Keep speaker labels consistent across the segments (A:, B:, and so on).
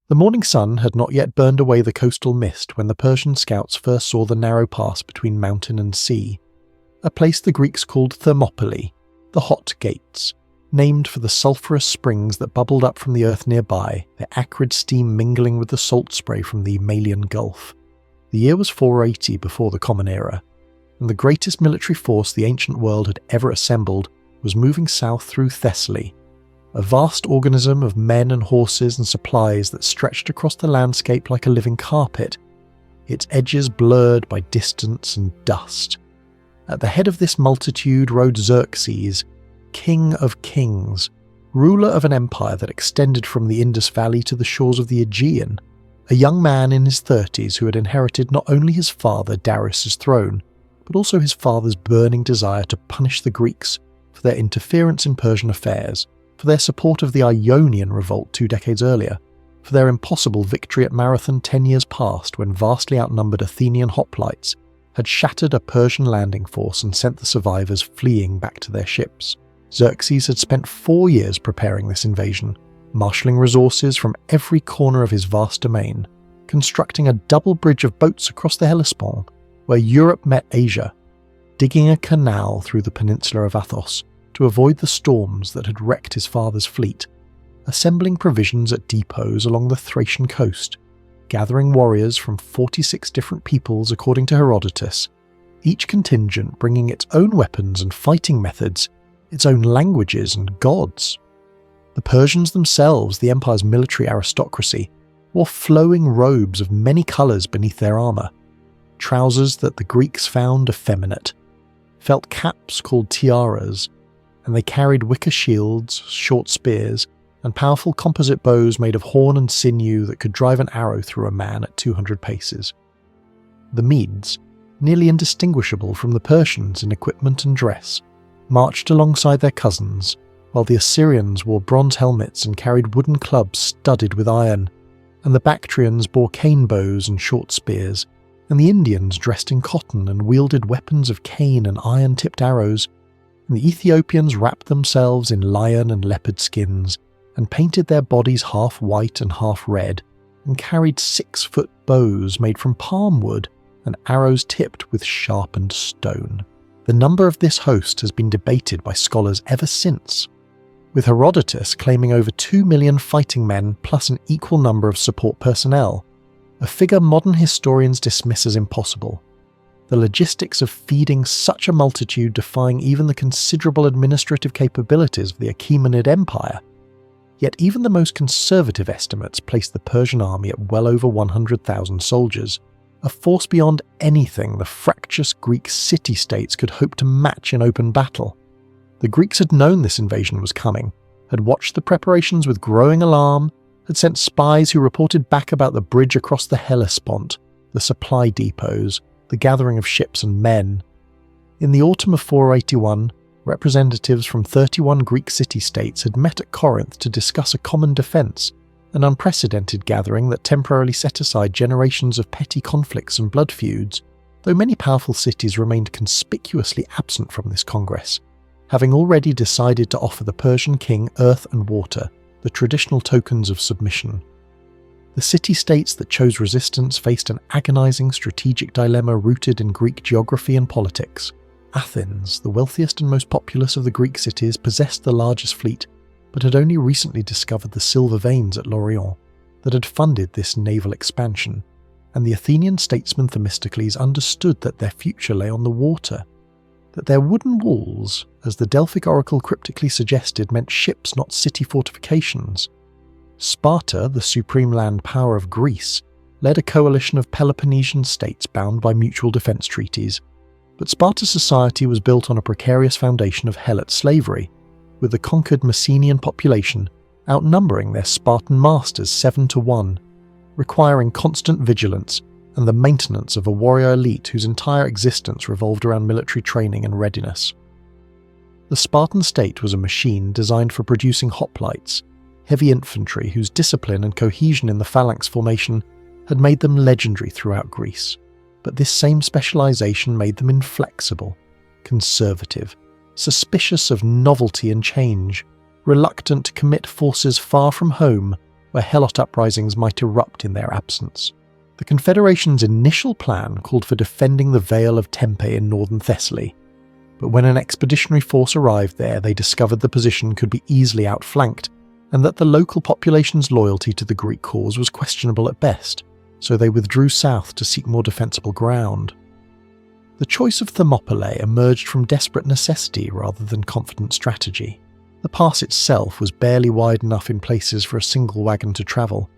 A: The morning sun had not yet burned away the coastal mist when the Persian scouts first saw the narrow pass between mountain and sea, a place the Greeks called Thermopylae, the Hot Gates, named for the sulphurous springs that bubbled up from the earth nearby, their acrid steam mingling with the salt spray from the Malian Gulf. The year was 480 before the Common Era, and the greatest military force the ancient world had ever assembled was moving south through Thessaly, a vast organism of men and horses and supplies that stretched across the landscape like a living carpet, its edges blurred by distance and dust. At the head of this multitude rode Xerxes, king of kings, ruler of an empire that extended from the Indus Valley to the shores of the Aegean, a young man in his 30s who had inherited not only his father Darius's throne, but also his father's burning desire to punish the Greeks for their interference in Persian affairs, for their support of the Ionian revolt 2 decades earlier, for their impossible victory at Marathon 10 years past when vastly outnumbered Athenian hoplites had shattered a Persian landing force and sent the survivors fleeing back to their ships. Xerxes had spent 4 years preparing this invasion, marshalling resources from every corner of his vast domain, constructing a double bridge of boats across the Hellespont, where Europe met Asia, digging a canal through the peninsula of Athos to avoid the storms that had wrecked his father's fleet, assembling provisions at depots along the Thracian coast, gathering warriors from 46 different peoples according to Herodotus, each contingent bringing its own weapons and fighting methods, its own languages and gods. The Persians themselves, the empire's military aristocracy, wore flowing robes of many colours beneath their armour, trousers that the Greeks found effeminate, felt caps called tiaras, and they carried wicker shields, short spears, and powerful composite bows made of horn and sinew that could drive an arrow through a man at 200 paces. The Medes, nearly indistinguishable from the Persians in equipment and dress, marched alongside their cousins, while the Assyrians wore bronze helmets and carried wooden clubs studded with iron, and the Bactrians bore cane bows and short spears, and the Indians dressed in cotton and wielded weapons of cane and iron-tipped arrows, and the Ethiopians wrapped themselves in lion and leopard skins, and painted their bodies half white and half red, and carried 6-foot bows made from palm wood and arrows tipped with sharpened stone. The number of this host has been debated by scholars ever since, with Herodotus claiming over 2 million fighting men plus an equal number of support personnel, a figure modern historians dismiss as impossible. The logistics of feeding such a multitude defying even the considerable administrative capabilities of the Achaemenid Empire. Yet even the most conservative estimates place the Persian army at well over 100,000 soldiers, a force beyond anything the fractious Greek city-states could hope to match in open battle. The Greeks had known this invasion was coming, had watched the preparations with growing alarm, had sent spies who reported back about the bridge across the Hellespont, the supply depots, the gathering of ships and men. In the autumn of 481, representatives from 31 Greek city-states had met at Corinth to discuss a common defence, an unprecedented gathering that temporarily set aside generations of petty conflicts and blood feuds, though many powerful cities remained conspicuously absent from this congress, having already decided to offer the Persian king earth and water, the traditional tokens of submission. The city-states that chose resistance faced an agonizing strategic dilemma rooted in Greek geography and politics. Athens, the wealthiest and most populous of the Greek cities, possessed the largest fleet, but had only recently discovered the silver veins at L'Orient that had funded this naval expansion, and the Athenian statesman Themistocles understood that their future lay on the water, that their wooden walls, as the Delphic oracle cryptically suggested, meant ships, not city fortifications. Sparta, the supreme land power of Greece, led a coalition of Peloponnesian states bound by mutual defence treaties, but Sparta's society was built on a precarious foundation of helot slavery, with the conquered Messenian population outnumbering their Spartan masters 7-1, requiring constant vigilance and the maintenance of a warrior elite whose entire existence revolved around military training and readiness. The Spartan state was a machine designed for producing hoplites, heavy infantry whose discipline and cohesion in the phalanx formation had made them legendary throughout Greece, but this same specialization made them inflexible, conservative, suspicious of novelty and change, reluctant to commit forces far from home where helot uprisings might erupt in their absence. The Confederation's initial plan called for defending the Vale of Tempe in northern Thessaly, but when an expeditionary force arrived there, they discovered the position could be easily outflanked and that the local population's loyalty to the Greek cause was questionable at best, so they withdrew south to seek more defensible ground. The choice of Thermopylae emerged from desperate necessity rather than confident strategy. The pass itself was barely wide enough in places for a single wagon to travel.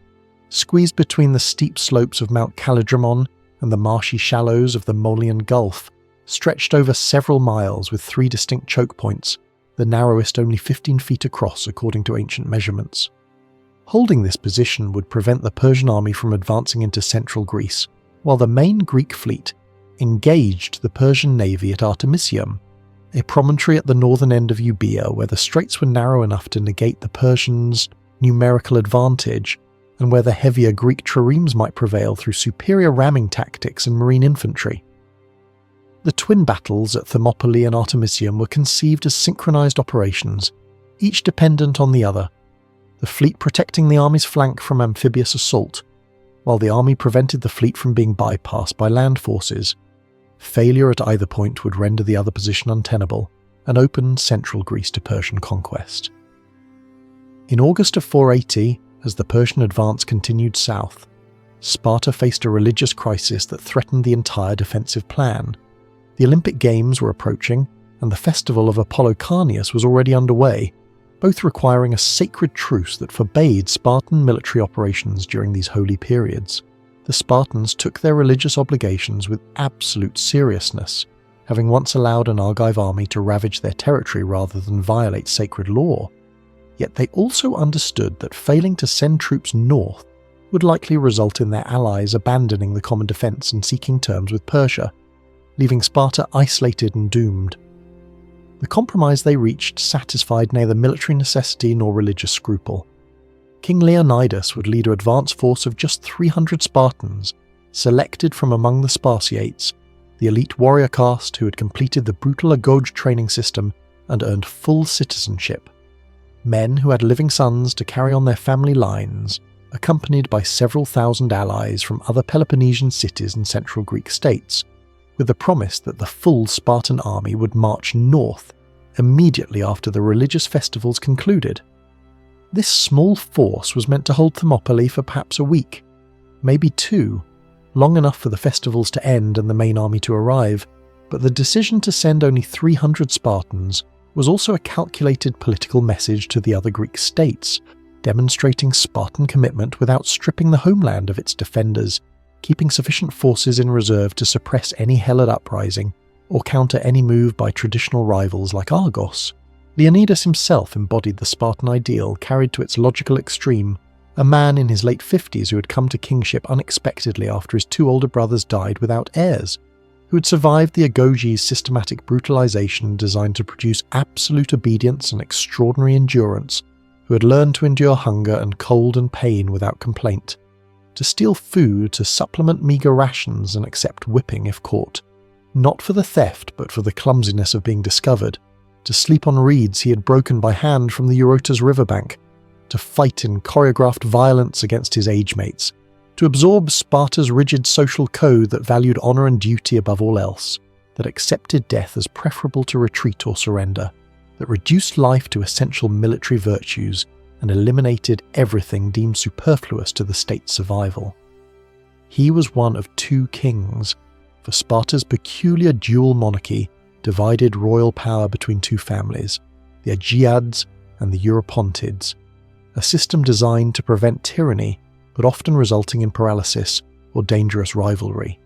A: Squeezed between the steep slopes of Mount Kallidromon and the marshy shallows of the Malian Gulf, stretched over several miles with 3 distinct choke points, the narrowest only 15 feet across according to ancient measurements. Holding this position would prevent the Persian army from advancing into central Greece, while the main Greek fleet engaged the Persian navy at Artemisium, a promontory at the northern end of Euboea where the straits were narrow enough to negate the Persians' numerical advantage and where the heavier Greek triremes might prevail through superior ramming tactics and marine infantry. The twin battles at Thermopylae and Artemisium were conceived as synchronized operations, each dependent on the other, the fleet protecting the army's flank from amphibious assault, while the army prevented the fleet from being bypassed by land forces. Failure at either point would render the other position untenable and open central Greece to Persian conquest. In August of 480, as the Persian advance continued south, Sparta faced a religious crisis that threatened the entire defensive plan. The Olympic Games were approaching, and the festival of Apollo Carneus was already underway, both requiring a sacred truce that forbade Spartan military operations during these holy periods. The Spartans took their religious obligations with absolute seriousness, having once allowed an Argive army to ravage their territory rather than violate sacred law. Yet they also understood that failing to send troops north would likely result in their allies abandoning the common defence and seeking terms with Persia, leaving Sparta isolated and doomed. The compromise they reached satisfied neither military necessity nor religious scruple. King Leonidas would lead an advance force of just 300 Spartans, selected from among the Spartiates, the elite warrior caste who had completed the brutal Agoge training system and earned full citizenship. Men who had living sons to carry on their family lines, accompanied by several thousand allies from other Peloponnesian cities and central Greek states, with the promise that the full Spartan army would march north immediately after the religious festivals concluded. This small force was meant to hold Thermopylae for perhaps a week, maybe 2, long enough for the festivals to end and the main army to arrive, but the decision to send only 300 Spartans was also a calculated political message to the other Greek states, demonstrating Spartan commitment without stripping the homeland of its defenders, keeping sufficient forces in reserve to suppress any Helot uprising or counter any move by traditional rivals like Argos. Leonidas himself embodied the Spartan ideal carried to its logical extreme, a man in his late 50s who had come to kingship unexpectedly after his 2 older brothers died without heirs, who had survived the Agoges' systematic brutalization designed to produce absolute obedience and extraordinary endurance, who had learned to endure hunger and cold and pain without complaint, to steal food to supplement meagre rations and accept whipping if caught, not for the theft but for the clumsiness of being discovered, to sleep on reeds he had broken by hand from the Eurotas riverbank, to fight in choreographed violence against his age mates, to absorb Sparta's rigid social code that valued honour and duty above all else, that accepted death as preferable to retreat or surrender, that reduced life to essential military virtues and eliminated everything deemed superfluous to the state's survival. He was one of 2 kings, for Sparta's peculiar dual monarchy divided royal power between 2 families, the Aegeads and the Eurypontids, a system designed to prevent tyranny but often resulting in paralysis or dangerous rivalry.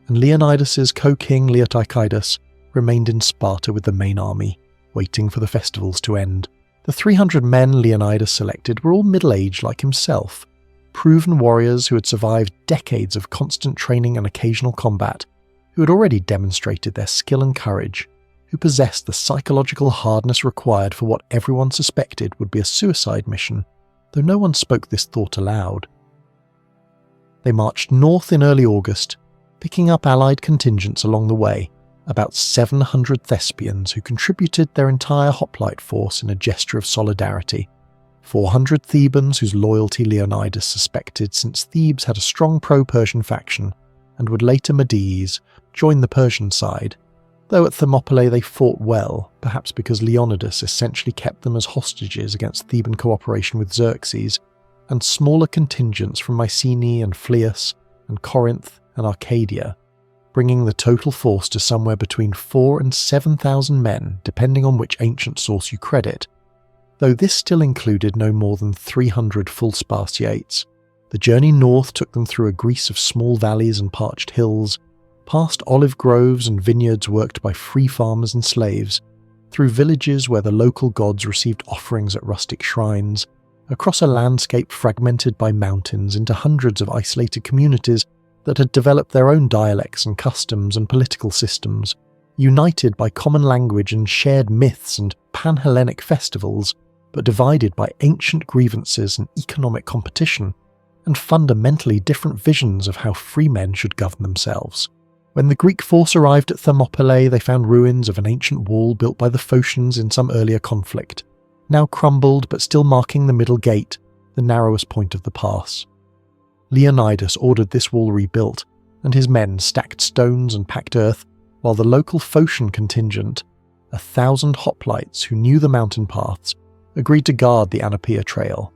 A: And Leonidas's co-king Leotychidas remained in Sparta with the main army, waiting for the festivals to end. The 300 men Leonidas selected were all middle-aged like himself, proven warriors who had survived decades of constant training and occasional combat, who had already demonstrated their skill and courage, who possessed the psychological hardness required for what everyone suspected would be a suicide mission, though no one spoke this thought aloud. They marched north in early August, picking up allied contingents along the way, about 700 Thespians who contributed their entire hoplite force in a gesture of solidarity, 400 Thebans whose loyalty Leonidas suspected, since Thebes had a strong pro-Persian faction and would later Medes join the Persian side, though at Thermopylae they fought well, perhaps because Leonidas essentially kept them as hostages against Theban cooperation with Xerxes, and smaller contingents from Mycenae and Phlius and Corinth and Arcadia, bringing the total force to somewhere between 4,000 and 7,000 men, depending on which ancient source you credit, though this still included no more than 300 full Spartiates. The journey north took them through a Greece of small valleys and parched hills, past olive groves and vineyards worked by free farmers and slaves, through villages where the local gods received offerings at rustic shrines, across a landscape fragmented by mountains into hundreds of isolated communities that had developed their own dialects and customs and political systems, united by common language and shared myths and pan-Hellenic festivals, but divided by ancient grievances and economic competition, and fundamentally different visions of how free men should govern themselves. When the Greek force arrived at Thermopylae, they found ruins of an ancient wall built by the Phocians in some earlier conflict, now crumbled but still marking the middle gate, the narrowest point of the pass. Leonidas ordered this wall rebuilt, and his men stacked stones and packed earth, while the local Phocian contingent, 1,000 hoplites who knew the mountain paths, agreed to guard the Anapia Trail,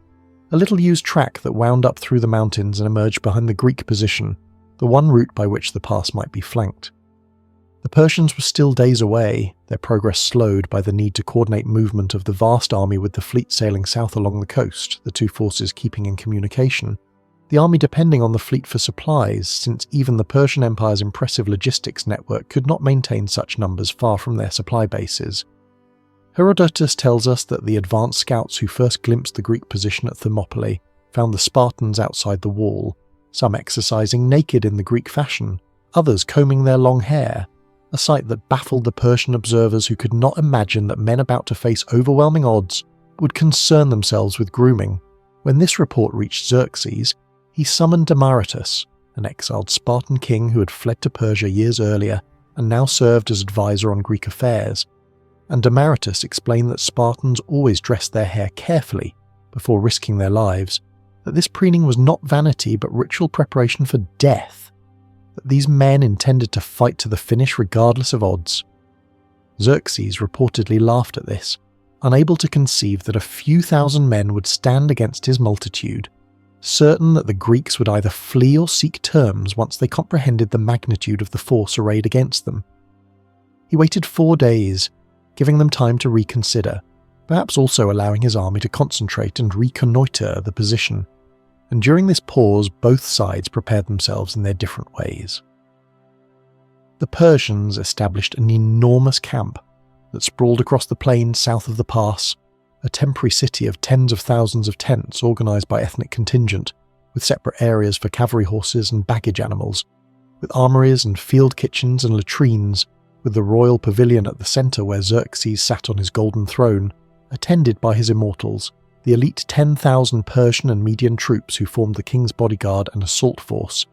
A: a little-used track that wound up through the mountains and emerged behind the Greek position, the one route by which the pass might be flanked. The Persians were still days away, their progress slowed by the need to coordinate movement of the vast army with the fleet sailing south along the coast, the two forces keeping in communication, the army depending on the fleet for supplies, since even the Persian Empire's impressive logistics network could not maintain such numbers far from their supply bases. Herodotus tells us that the advanced scouts who first glimpsed the Greek position at Thermopylae found the Spartans outside the wall, some exercising naked in the Greek fashion, others combing their long hair, a sight that baffled the Persian observers who could not imagine that men about to face overwhelming odds would concern themselves with grooming. When this report reached Xerxes, he summoned Demaratus, an exiled Spartan king who had fled to Persia years earlier and now served as advisor on Greek affairs, and Demaratus explained that Spartans always dressed their hair carefully before risking their lives, that this preening was not vanity but ritual preparation for death, that these men intended to fight to the finish regardless of odds. Xerxes reportedly laughed at this, unable to conceive that a few thousand men would stand against his multitude, certain that the Greeks would either flee or seek terms once they comprehended the magnitude of the force arrayed against them. He waited 4 days, giving them time to reconsider, perhaps also allowing his army to concentrate and reconnoitre the position, and during this pause both sides prepared themselves in their different ways. The Persians established an enormous camp that sprawled across the plain south of the pass, a temporary city of tens of thousands of tents organised by ethnic contingent, with separate areas for cavalry horses and baggage animals, with armories and field kitchens and latrines, with the royal pavilion at the centre where Xerxes sat on his golden throne, attended by his immortals, the elite 10,000 Persian and Median troops who formed the king's bodyguard and assault force,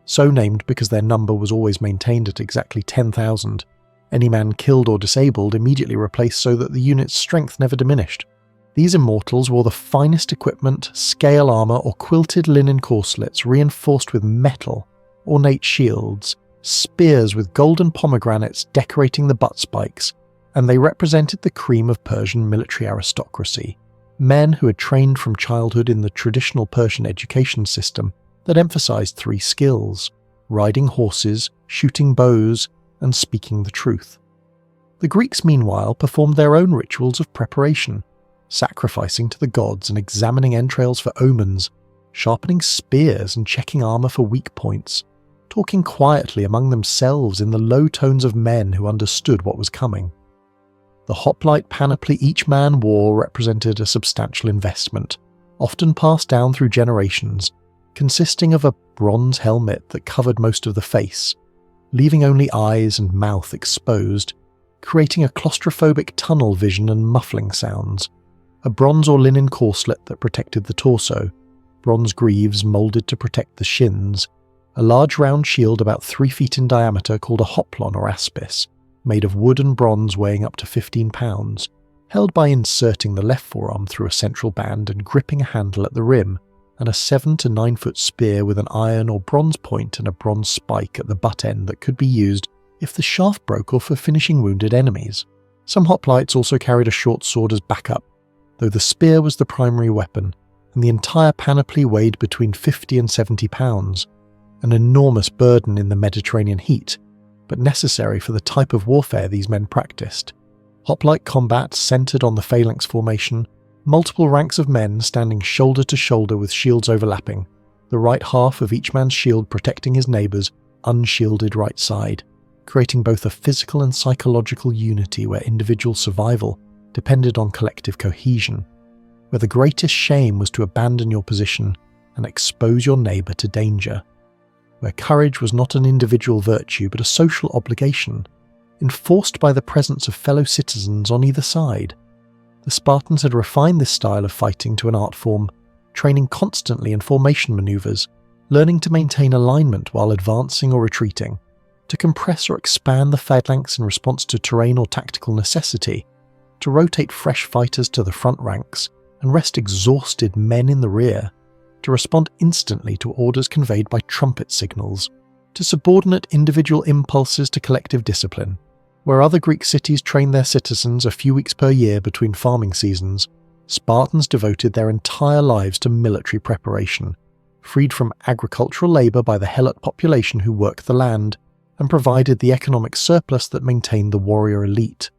A: so named because their number was always maintained at exactly 10,000, any man killed or disabled immediately replaced so that the unit's strength never diminished. These immortals wore the finest equipment, scale armour or quilted linen corselets reinforced with metal, ornate shields, spears with golden pomegranates decorating the butt spikes, and they represented the cream of Persian military aristocracy, men who had trained from childhood in the traditional Persian education system that emphasized 3 skills: riding horses, shooting bows, and speaking the truth. The Greeks, meanwhile, performed their own rituals of preparation, sacrificing to the gods and examining entrails for omens, sharpening spears and checking armour for weak points, talking quietly among themselves in the low tones of men who understood what was coming. The hoplite panoply each man wore represented a substantial investment, often passed down through generations, consisting of a bronze helmet that covered most of the face, leaving only eyes and mouth exposed, creating a claustrophobic tunnel vision and muffling sounds, a bronze or linen corselet that protected the torso, bronze greaves moulded to protect the shins, a large round shield about 3 feet in diameter called a hoplon or aspis, made of wood and bronze weighing up to 15 pounds, held by inserting the left forearm through a central band and gripping a handle at the rim, and a 7 to 9 foot spear with an iron or bronze point and a bronze spike at the butt end that could be used if the shaft broke or for finishing wounded enemies. Some hoplites also carried a short sword as backup, though the spear was the primary weapon, and the entire panoply weighed between 50 and 70 pounds, an enormous burden in the Mediterranean heat, but necessary for the type of warfare these men practiced. Hoplite combat centered on the phalanx formation, multiple ranks of men standing shoulder to shoulder with shields overlapping, the right half of each man's shield protecting his neighbour's unshielded right side, creating both a physical and psychological unity where individual survival depended on collective cohesion, where the greatest shame was to abandon your position and expose your neighbour to danger, where courage was not an individual virtue but a social obligation, enforced by the presence of fellow citizens on either side. The Spartans had refined this style of fighting to an art form, training constantly in formation maneuvers, learning to maintain alignment while advancing or retreating, to compress or expand the phalanx in response to terrain or tactical necessity, to rotate fresh fighters to the front ranks and rest exhausted men in the rear, to respond instantly to orders conveyed by trumpet signals, to subordinate individual impulses to collective discipline. Where other Greek cities trained their citizens a few weeks per year between farming seasons, Spartans devoted their entire lives to military preparation, freed from agricultural labour by the helot population who worked the land, and provided the economic surplus that maintained the warrior elite.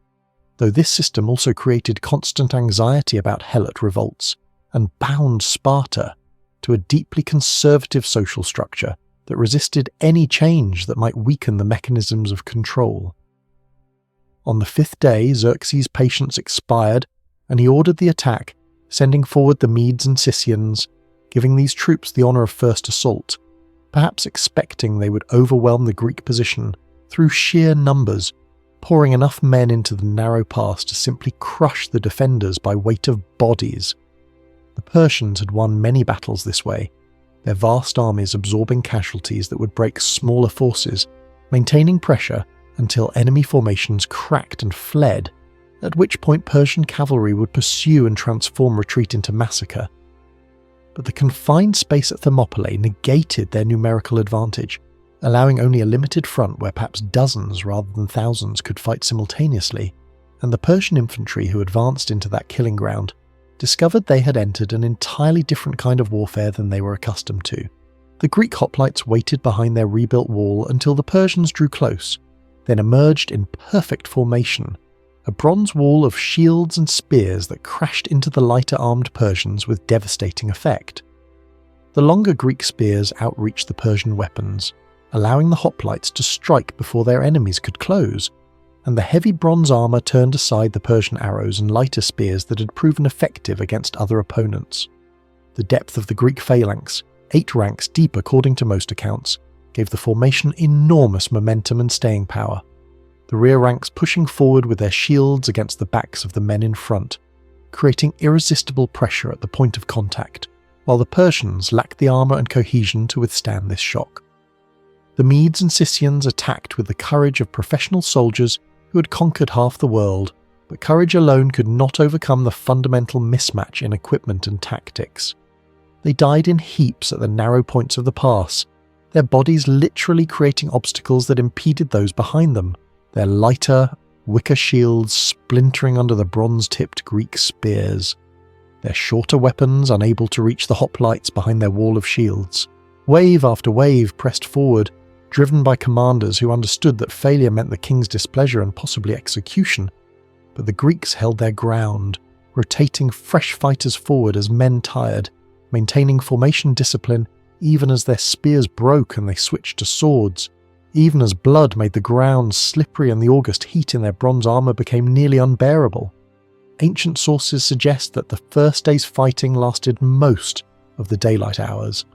A: Though this system also created constant anxiety about helot revolts, and bound Sparta to a deeply conservative social structure that resisted any change that might weaken the mechanisms of control. On the 5th day, Xerxes' patience expired, and he ordered the attack, sending forward the Medes and Scythians, giving these troops the honour of first assault, perhaps expecting they would overwhelm the Greek position through sheer numbers, pouring enough men into the narrow pass to simply crush the defenders by weight of bodies. The Persians had won many battles this way, their vast armies absorbing casualties that would break smaller forces, maintaining pressure until enemy formations cracked and fled, at which point Persian cavalry would pursue and transform retreat into massacre. But the confined space at Thermopylae negated their numerical advantage, allowing only a limited front where perhaps dozens rather than thousands could fight simultaneously, and the Persian infantry who advanced into that killing ground discovered they had entered an entirely different kind of warfare than they were accustomed to. The Greek hoplites waited behind their rebuilt wall until the Persians drew close, then emerged in perfect formation, a bronze wall of shields and spears that crashed into the lighter-armed Persians with devastating effect. The longer Greek spears outreached the Persian weapons, allowing the hoplites to strike before their enemies could close, and the heavy bronze armour turned aside the Persian arrows and lighter spears that had proven effective against other opponents. The depth of the Greek phalanx, 8 ranks deep according to most accounts, gave the formation enormous momentum and staying power, the rear ranks pushing forward with their shields against the backs of the men in front, creating irresistible pressure at the point of contact, while the Persians lacked the armour and cohesion to withstand this shock. The Medes and Scythians attacked with the courage of professional soldiers who had conquered half the world, but courage alone could not overcome the fundamental mismatch in equipment and tactics. They died in heaps at the narrow points of the pass, their bodies literally creating obstacles that impeded those behind them, their lighter, wicker shields splintering under the bronze-tipped Greek spears, their shorter weapons unable to reach the hoplites behind their wall of shields. Wave after wave pressed forward, driven by commanders who understood that failure meant the king's displeasure and possibly execution, but the Greeks held their ground, rotating fresh fighters forward as men tired, maintaining formation discipline even as their spears broke and they switched to swords, even as blood made the ground slippery and the August heat in their bronze armour became nearly unbearable. Ancient sources suggest that the first day's fighting lasted most of the daylight hours,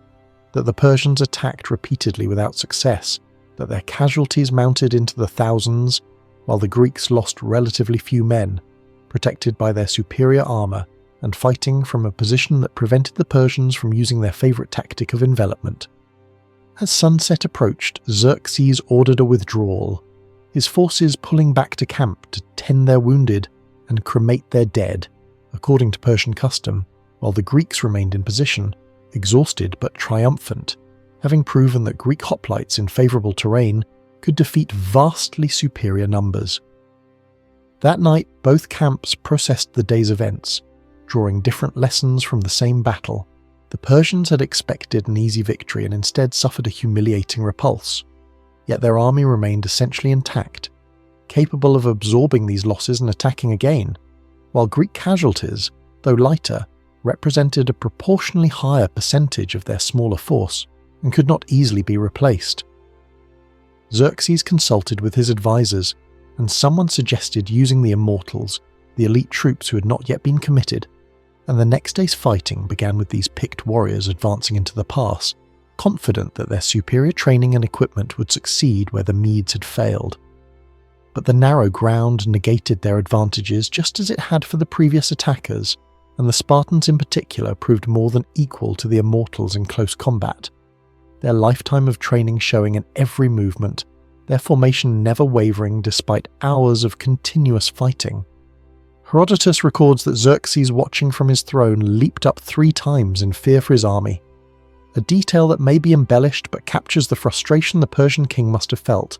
A: that the Persians attacked repeatedly without success, that their casualties mounted into the thousands, while the Greeks lost relatively few men, protected by their superior armour and fighting from a position that prevented the Persians from using their favourite tactic of envelopment. As sunset approached, Xerxes ordered a withdrawal, his forces pulling back to camp to tend their wounded and cremate their dead, according to Persian custom, while the Greeks remained in position, exhausted but triumphant, having proven that Greek hoplites in favourable terrain could defeat vastly superior numbers. That night, both camps processed the day's events, drawing different lessons from the same battle. The Persians had expected an easy victory and instead suffered a humiliating repulse. Yet their army remained essentially intact, capable of absorbing these losses and attacking again, while Greek casualties, though lighter, represented a proportionally higher percentage of their smaller force and could not easily be replaced. Xerxes consulted with his advisors, and someone suggested using the Immortals, the elite troops who had not yet been committed, and the next day's fighting began with these picked warriors advancing into the pass, confident that their superior training and equipment would succeed where the Medes had failed. But the narrow ground negated their advantages just as it had for the previous attackers, and the Spartans in particular proved more than equal to the Immortals in close combat, their lifetime of training showing in every movement, their formation never wavering despite hours of continuous fighting. Herodotus records that Xerxes, watching from his throne, leaped up 3 times in fear for his army, a detail that may be embellished but captures the frustration the Persian king must have felt,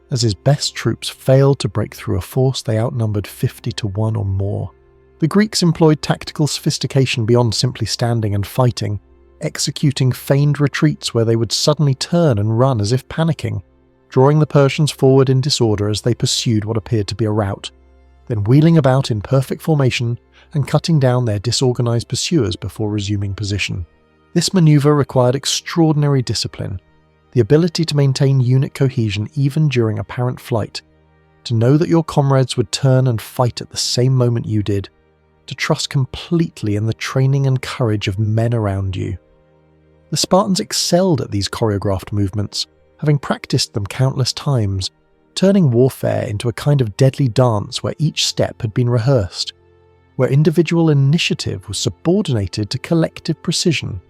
A: as his best troops failed to break through a force they outnumbered 50 to 1 or more. The Greeks employed tactical sophistication beyond simply standing and fighting, executing feigned retreats where they would suddenly turn and run as if panicking, drawing the Persians forward in disorder as they pursued what appeared to be a rout, then wheeling about in perfect formation and cutting down their disorganized pursuers before resuming position. This maneuver required extraordinary discipline, the ability to maintain unit cohesion even during apparent flight, to know that your comrades would turn and fight at the same moment you did, to trust completely in the training and courage of men around you. The Spartans excelled at these choreographed movements, having practiced them countless times, turning warfare into a kind of deadly dance where each step had been rehearsed, where individual initiative was subordinated to collective precision.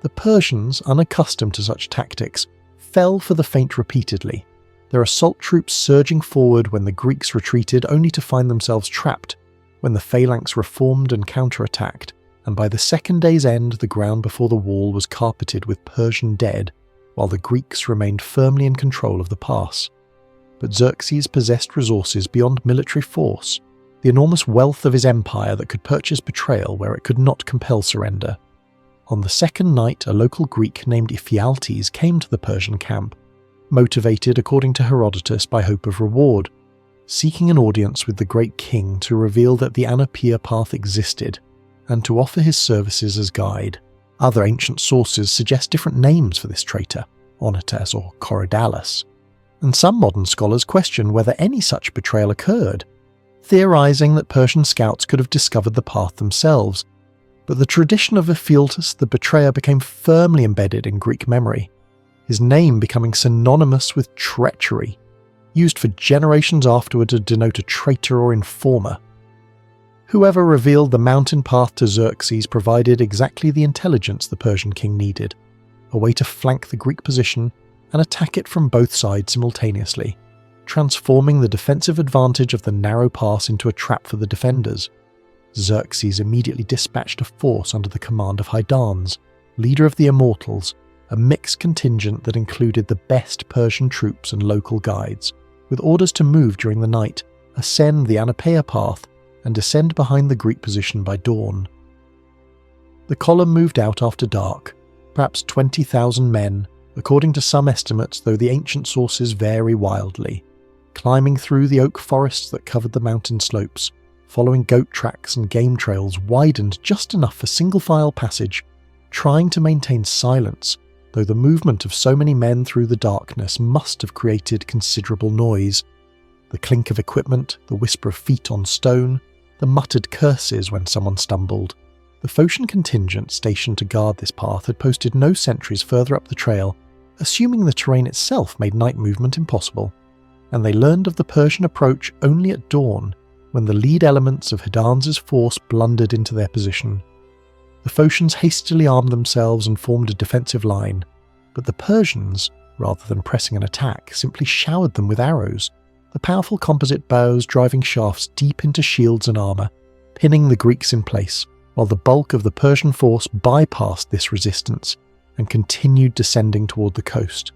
A: The Persians, unaccustomed to such tactics, fell for the feint repeatedly, their assault troops surging forward when the Greeks retreated only to find themselves trapped, when the phalanx reformed and counterattacked, and by the second day's end the ground before the wall was carpeted with Persian dead, while the Greeks remained firmly in control of the pass. But Xerxes possessed resources beyond military force, the enormous wealth of his empire that could purchase betrayal where it could not compel surrender. On the second night, a local Greek named Ephialtes came to the Persian camp, motivated according to Herodotus by hope of reward, seeking an audience with the great king to reveal that the Anapea path existed, and to offer his services as guide. Other ancient sources suggest different names for this traitor, Onotes or Corydalus, and some modern scholars question whether any such betrayal occurred, theorizing that Persian scouts could have discovered the path themselves. But the tradition of Ephialtes the betrayer became firmly embedded in Greek memory, his name becoming synonymous with treachery, used for generations afterward to denote a traitor or informer. Whoever revealed the mountain path to Xerxes provided exactly the intelligence the Persian king needed, a way to flank the Greek position and attack it from both sides simultaneously, transforming the defensive advantage of the narrow pass into a trap for the defenders. Xerxes immediately dispatched a force under the command of Hydarnes, leader of the Immortals, a mixed contingent that included the best Persian troops and local guides, with orders to move during the night, ascend the Anapea path, and descend behind the Greek position by dawn. The column moved out after dark, perhaps 20,000 men, according to some estimates, though the ancient sources vary wildly, climbing through the oak forests that covered the mountain slopes, following goat tracks and game trails widened just enough for single-file passage, trying to maintain silence, though the movement of so many men through the darkness must have created considerable noise. The clink of equipment, the whisper of feet on stone, the muttered curses when someone stumbled. The Phocian contingent stationed to guard this path had posted no sentries further up the trail, assuming the terrain itself made night movement impossible, and they learned of the Persian approach only at dawn, when the lead elements of Hydarnes' force blundered into their position. The Phocians hastily armed themselves and formed a defensive line, but the Persians, rather than pressing an attack, simply showered them with arrows, the powerful composite bows driving shafts deep into shields and armour, pinning the Greeks in place, while the bulk of the Persian force bypassed this resistance and continued descending toward the coast.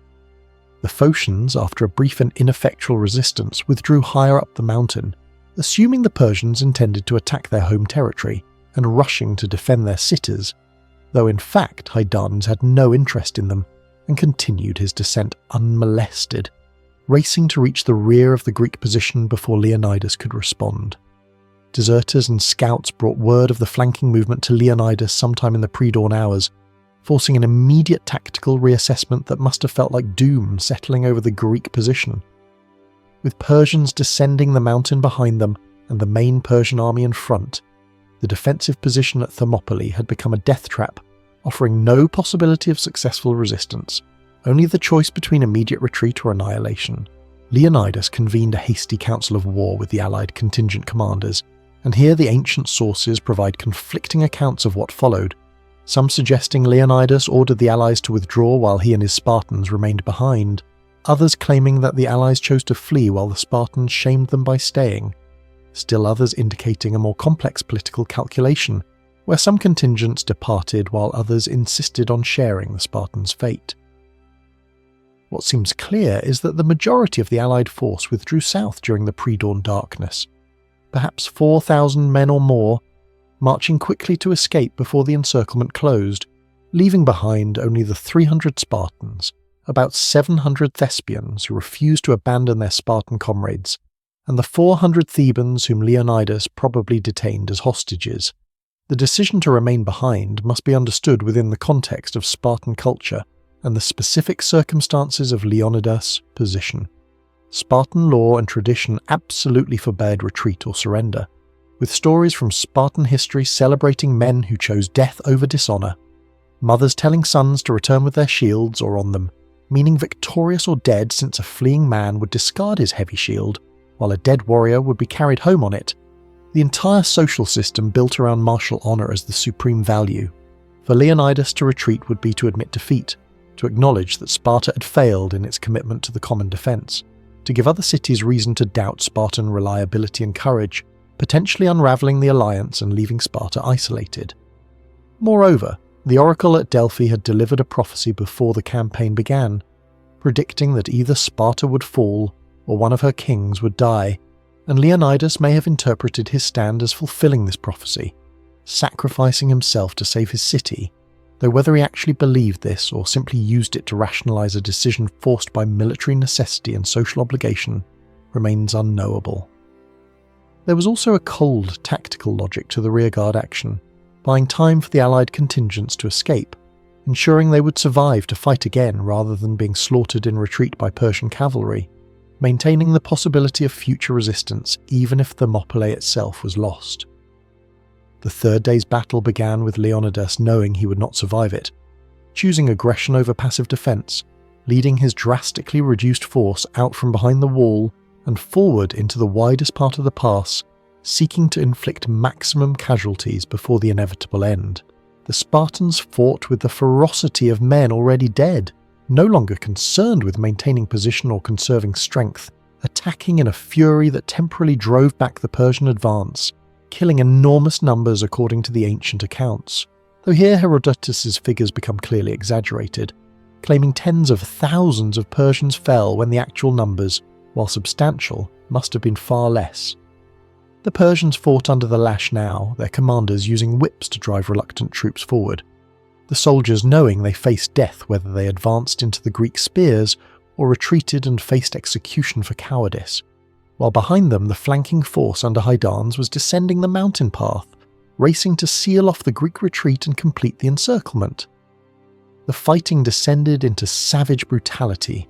A: The Phocians, after a brief and ineffectual resistance, withdrew higher up the mountain, assuming the Persians intended to attack their home territory and rushing to defend their cities, though in fact Hydarnes had no interest in them and continued his descent unmolested, racing to reach the rear of the Greek position before Leonidas could respond. Deserters and scouts brought word of the flanking movement to Leonidas sometime in the pre-dawn hours, forcing an immediate tactical reassessment that must have felt like doom settling over the Greek position. With Persians descending the mountain behind them and the main Persian army in front, the defensive position at Thermopylae had become a death trap, offering no possibility of successful resistance, only the choice between immediate retreat or annihilation. Leonidas convened a hasty council of war with the allied contingent commanders, and here the ancient sources provide conflicting accounts of what followed, some suggesting Leonidas ordered the allies to withdraw while he and his Spartans remained behind, others claiming that the allies chose to flee while the Spartans shamed them by staying, still others indicating a more complex political calculation, where some contingents departed while others insisted on sharing the Spartans' fate. What seems clear is that the majority of the allied force withdrew south during the pre-dawn darkness, perhaps 4,000 men or more, marching quickly to escape before the encirclement closed, leaving behind only the 300 Spartans, about 700 Thespians who refused to abandon their Spartan comrades, and the 400 Thebans whom Leonidas probably detained as hostages. The decision to remain behind must be understood within the context of Spartan culture and the specific circumstances of Leonidas' position. Spartan law and tradition absolutely forbade retreat or surrender, with stories from Spartan history celebrating men who chose death over dishonour, mothers telling sons to return with their shields or on them, meaning victorious or dead since a fleeing man would discard his heavy shield, while a dead warrior would be carried home on it. The entire social system built around martial honour as the supreme value. For Leonidas to retreat would be to admit defeat, to acknowledge that Sparta had failed in its commitment to the common defence, to give other cities reason to doubt Spartan reliability and courage, potentially unravelling the alliance and leaving Sparta isolated. Moreover, the oracle at Delphi had delivered a prophecy before the campaign began, predicting that either Sparta would fall or one of her kings would die, and Leonidas may have interpreted his stand as fulfilling this prophecy, sacrificing himself to save his city, though whether he actually believed this or simply used it to rationalise a decision forced by military necessity and social obligation remains unknowable. There was also a cold tactical logic to the rearguard action, buying time for the allied contingents to escape, ensuring they would survive to fight again rather than being slaughtered in retreat by Persian cavalry, maintaining the possibility of future resistance even if Thermopylae itself was lost. The third day's battle began with Leonidas knowing he would not survive it, choosing aggression over passive defence, leading his drastically reduced force out from behind the wall and forward into the widest part of the pass, seeking to inflict maximum casualties before the inevitable end. The Spartans fought with the ferocity of men already dead, no longer concerned with maintaining position or conserving strength, attacking in a fury that temporarily drove back the Persian advance, killing enormous numbers according to the ancient accounts, though here Herodotus's figures become clearly exaggerated, claiming tens of thousands of Persians fell when the actual numbers, while substantial, must have been far less. The Persians fought under the lash now, their commanders using whips to drive reluctant troops forward, the soldiers knowing they faced death whether they advanced into the Greek spears or retreated and faced execution for cowardice, while behind them the flanking force under Hydarnes was descending the mountain path, racing to seal off the Greek retreat and complete the encirclement. The fighting descended into savage brutality,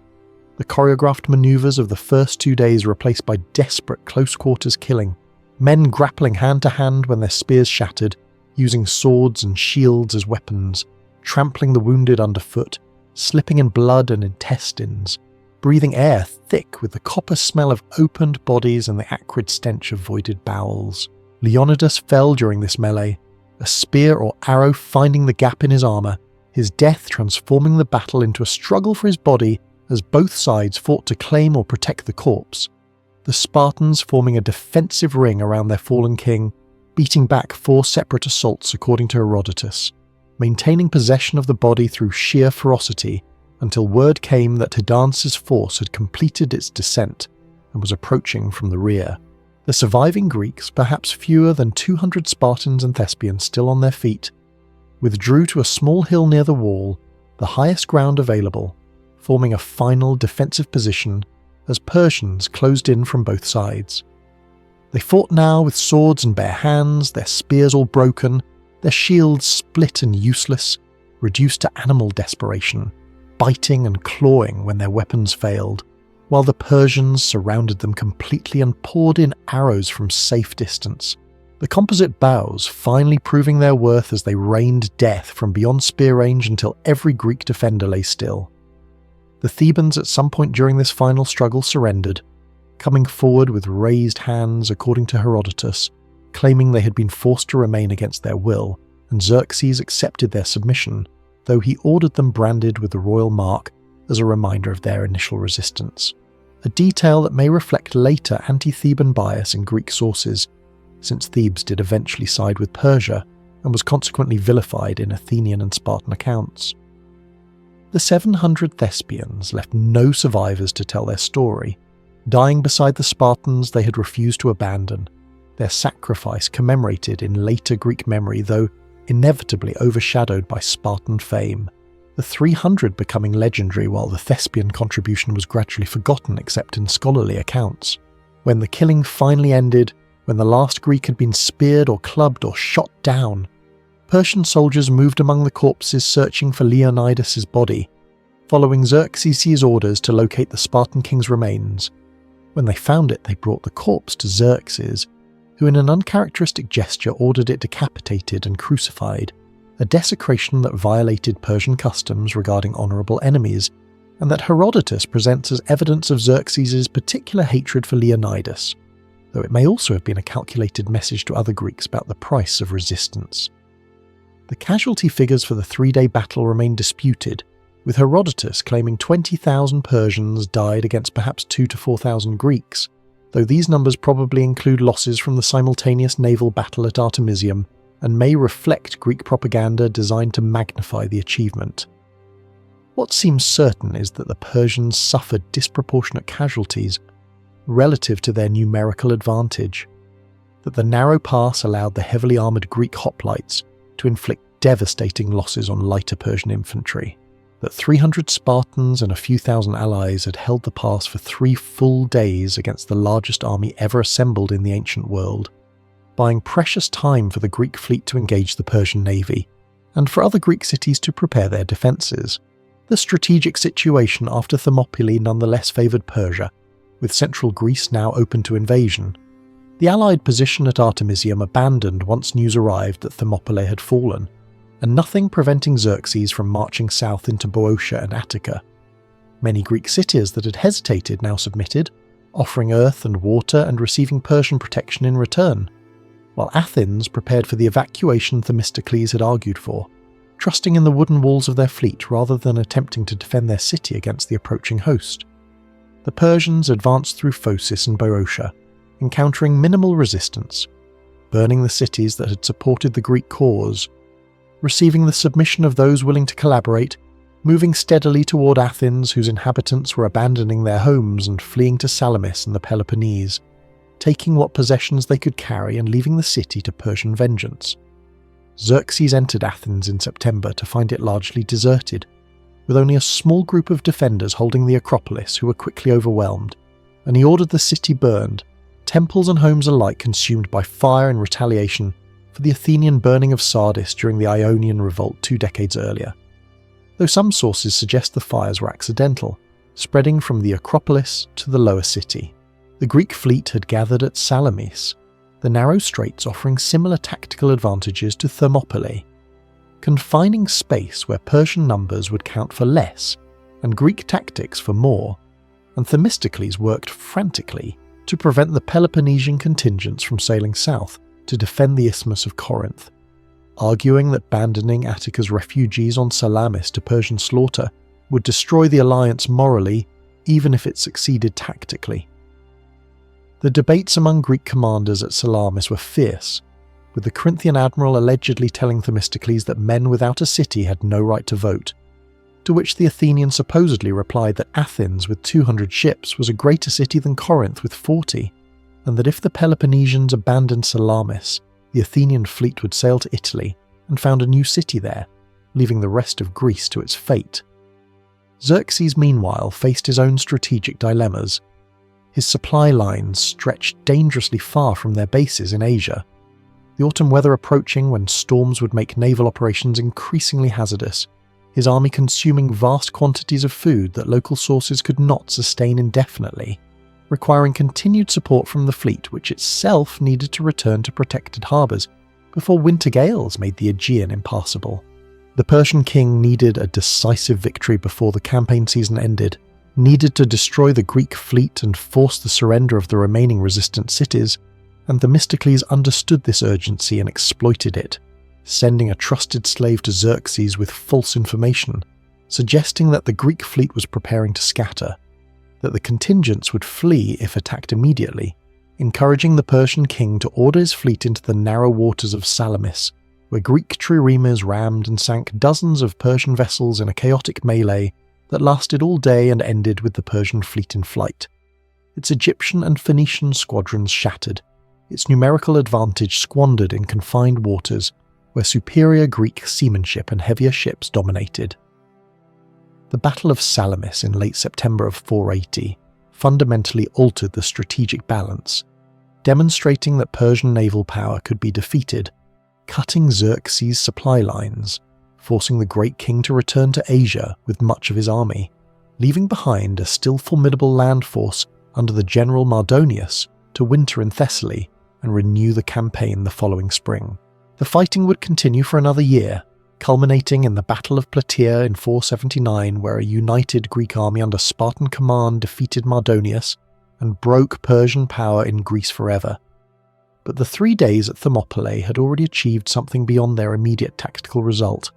A: the choreographed manoeuvres of the first 2 days replaced by desperate close-quarters killing, men grappling hand-to-hand when their spears shattered, using swords and shields as weapons, trampling the wounded underfoot, slipping in blood and intestines, breathing air thick with the copper smell of opened bodies and the acrid stench of voided bowels. Leonidas fell during this melee, a spear or arrow finding the gap in his armour, his death transforming the battle into a struggle for his body as both sides fought to claim or protect the corpse. the Spartans forming a defensive ring around their fallen king, beating back 4 separate assaults according to Herodotus, maintaining possession of the body through sheer ferocity until word came that Hydarnes's force had completed its descent and was approaching from the rear. The surviving Greeks, perhaps fewer than 200 Spartans and Thespians still on their feet, withdrew to a small hill near the wall, the highest ground available, forming a final defensive position as Persians closed in from both sides. They fought now with swords and bare hands, their spears all broken, their shields split and useless, reduced to animal desperation, biting and clawing when their weapons failed, while the Persians surrounded them completely and poured in arrows from safe distance, the composite bows finally proving their worth as they rained death from beyond spear range until every Greek defender lay still. The Thebans at some point during this final struggle surrendered, coming forward with raised hands according to Herodotus, claiming they had been forced to remain against their will, and Xerxes accepted their submission, though he ordered them branded with the royal mark as a reminder of their initial resistance, a detail that may reflect later anti-Theban bias in Greek sources, since Thebes did eventually side with Persia and was consequently vilified in Athenian and Spartan accounts. The 700 Thespians left no survivors to tell their story, dying beside the Spartans they had refused to abandon, their sacrifice commemorated in later Greek memory though inevitably overshadowed by Spartan fame, the 300 becoming legendary while the Thespian contribution was gradually forgotten except in scholarly accounts. When the killing finally ended, when the last Greek had been speared or clubbed or shot down, Persian soldiers moved among the corpses searching for Leonidas' body, following Xerxes' orders to locate the Spartan king's remains. When they found it, they brought the corpse to Xerxes, who in an uncharacteristic gesture ordered it decapitated and crucified, a desecration that violated Persian customs regarding honourable enemies, and that Herodotus presents as evidence of Xerxes' particular hatred for Leonidas, though it may also have been a calculated message to other Greeks about the price of resistance. The casualty figures for the 3-day battle remain disputed, with Herodotus claiming 20,000 Persians died against perhaps 2,000 to 4,000 Greeks, though these numbers probably include losses from the simultaneous naval battle at Artemisium and may reflect Greek propaganda designed to magnify the achievement. What seems certain is that the Persians suffered disproportionate casualties relative to their numerical advantage, that the narrow pass allowed the heavily armoured Greek hoplites to inflict devastating losses on lighter Persian infantry, that 300 Spartans and a few thousand allies had held the pass for 3 full days against the largest army ever assembled in the ancient world, buying precious time for the Greek fleet to engage the Persian navy, and for other Greek cities to prepare their defences. The strategic situation after Thermopylae nonetheless favoured Persia, with central Greece now open to invasion. The Allied position at Artemisium abandoned once news arrived that Thermopylae had fallen, and nothing preventing Xerxes from marching south into Boeotia and Attica. Many Greek cities that had hesitated now submitted, offering earth and water and receiving Persian protection in return, while Athens prepared for the evacuation Themistocles had argued for, trusting in the wooden walls of their fleet rather than attempting to defend their city against the approaching host. The Persians advanced through Phocis and Boeotia, encountering minimal resistance, burning the cities that had supported the Greek cause, receiving the submission of those willing to collaborate, moving steadily toward Athens whose inhabitants were abandoning their homes and fleeing to Salamis and the Peloponnese, taking what possessions they could carry and leaving the city to Persian vengeance. Xerxes entered Athens in September to find it largely deserted, with only a small group of defenders holding the Acropolis who were quickly overwhelmed, and he ordered the city burned, temples and homes alike consumed by fire in retaliation for the Athenian burning of Sardis during the Ionian revolt 2 decades earlier, though some sources suggest the fires were accidental, spreading from the Acropolis to the lower city. The Greek fleet had gathered at Salamis, the narrow straits offering similar tactical advantages to Thermopylae, confining space where Persian numbers would count for less and Greek tactics for more, and Themistocles worked frantically to prevent the Peloponnesian contingents from sailing south to defend the Isthmus of Corinth, arguing that abandoning Attica's refugees on Salamis to Persian slaughter would destroy the alliance morally, even if it succeeded tactically. The debates among Greek commanders at Salamis were fierce, with the Corinthian admiral allegedly telling Themistocles that men without a city had no right to vote, to which the Athenian supposedly replied that Athens with 200 ships was a greater city than Corinth with 40, and that if the Peloponnesians abandoned Salamis, the Athenian fleet would sail to Italy and found a new city there, leaving the rest of Greece to its fate. Xerxes, meanwhile, faced his own strategic dilemmas. His supply lines stretched dangerously far from their bases in Asia, the autumn weather approaching when storms would make naval operations increasingly hazardous, his army consuming vast quantities of food that local sources could not sustain indefinitely, requiring continued support from the fleet, which itself needed to return to protected harbours before winter gales made the Aegean impassable. The Persian king needed a decisive victory before the campaign season ended, needed to destroy the Greek fleet and force the surrender of the remaining resistant cities, and Themistocles understood this urgency and exploited it, sending a trusted slave to Xerxes with false information, suggesting that the Greek fleet was preparing to scatter, that the contingents would flee if attacked immediately, encouraging the Persian king to order his fleet into the narrow waters of Salamis, where Greek triremes rammed and sank dozens of Persian vessels in a chaotic melee that lasted all day and ended with the Persian fleet in flight. Its Egyptian and Phoenician squadrons shattered, its numerical advantage squandered in confined waters where superior Greek seamanship and heavier ships dominated. The Battle of Salamis in late September of 480 fundamentally altered the strategic balance, demonstrating that Persian naval power could be defeated, cutting Xerxes' supply lines, forcing the great king to return to Asia with much of his army, leaving behind a still formidable land force under the general Mardonius to winter in Thessaly and renew the campaign the following spring. The fighting would continue for another year, culminating in the Battle of Plataea in 479, where a united Greek army under Spartan command defeated Mardonius and broke Persian power in Greece forever. But the 3 days at Thermopylae had already achieved something beyond their immediate tactical result,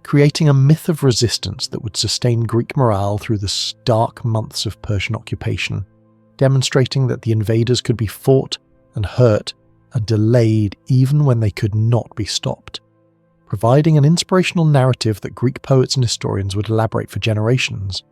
A: creating a myth of resistance that would sustain Greek morale through the dark months of Persian occupation, demonstrating that the invaders could be fought and hurt and delayed even when they could not be stopped, providing an inspirational narrative that Greek poets and historians would elaborate for generations.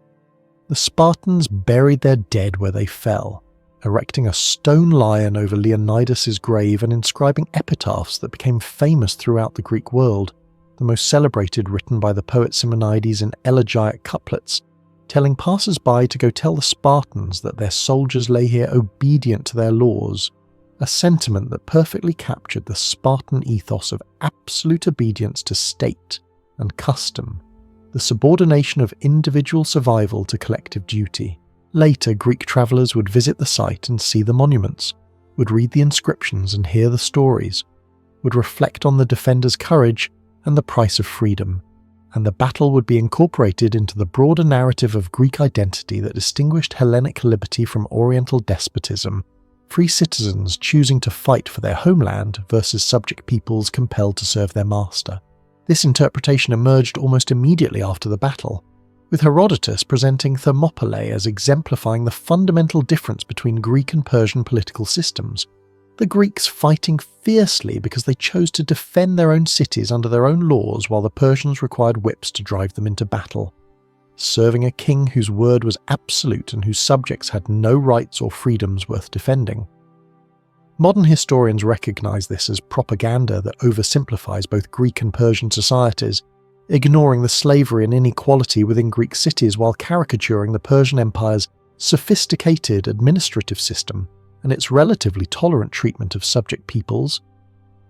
A: The Spartans buried their dead where they fell, erecting a stone lion over Leonidas' grave and inscribing epitaphs that became famous throughout the Greek world, the most celebrated written by the poet Simonides in elegiac couplets, telling passers-by to go tell the Spartans that their soldiers lay here obedient to their laws, a sentiment that perfectly captured the Spartan ethos of absolute obedience to state and custom, the subordination of individual survival to collective duty. Later, Greek travellers would visit the site and see the monuments, would read the inscriptions and hear the stories, would reflect on the defenders' courage and the price of freedom, and the battle would be incorporated into the broader narrative of Greek identity that distinguished Hellenic liberty from Oriental despotism, free citizens choosing to fight for their homeland versus subject peoples compelled to serve their master. This interpretation emerged almost immediately after the battle, with Herodotus presenting Thermopylae as exemplifying the fundamental difference between Greek and Persian political systems, the Greeks fighting fiercely because they chose to defend their own cities under their own laws while the Persians required whips to drive them into battle, serving a king whose word was absolute and whose subjects had no rights or freedoms worth defending. Modern historians recognize this as propaganda that oversimplifies both Greek and Persian societies, ignoring the slavery and inequality within Greek cities while caricaturing the Persian Empire's sophisticated administrative system and its relatively tolerant treatment of subject peoples.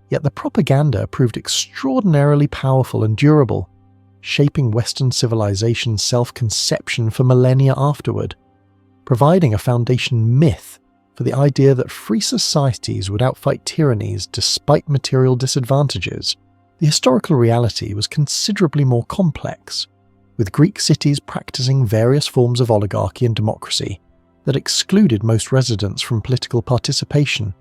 A: Yet the propaganda proved extraordinarily powerful and durable, shaping Western civilization's self-conception for millennia afterward, providing a foundation myth for the idea that free societies would outfight tyrannies despite material disadvantages. The historical reality was considerably more complex, with Greek cities practicing various forms of oligarchy and democracy that excluded most residents from political participation,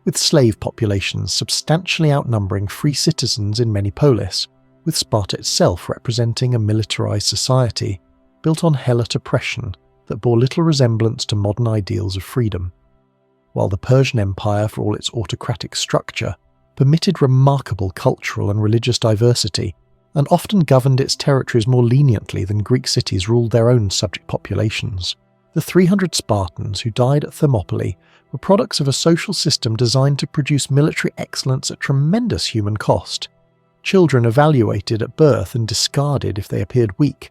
A: with slave populations substantially outnumbering free citizens in many polis, with Sparta itself representing a militarized society built on helot oppression that bore little resemblance to modern ideals of freedom. while the Persian Empire, for all its autocratic structure, permitted remarkable cultural and religious diversity, and often governed its territories more leniently than Greek cities ruled their own subject populations. The 300 Spartans who died at Thermopylae were products of a social system designed to produce military excellence at tremendous human cost. Children evaluated at birth and discarded if they appeared weak.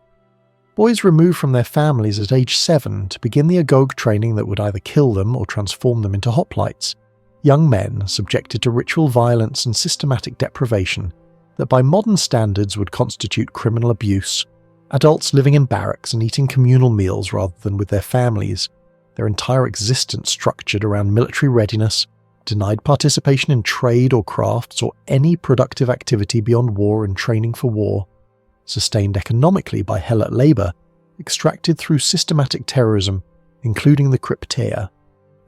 A: Boys removed from their families at age 7 to begin the agog training that would either kill them or transform them into hoplites. Young men subjected to ritual violence and systematic deprivation that by modern standards would constitute criminal abuse. Adults living in barracks and eating communal meals rather than with their families, their entire existence structured around military readiness, denied participation in trade or crafts or any productive activity beyond war and training for war, sustained economically by helot labour, extracted through systematic terrorism, including the Crypteia,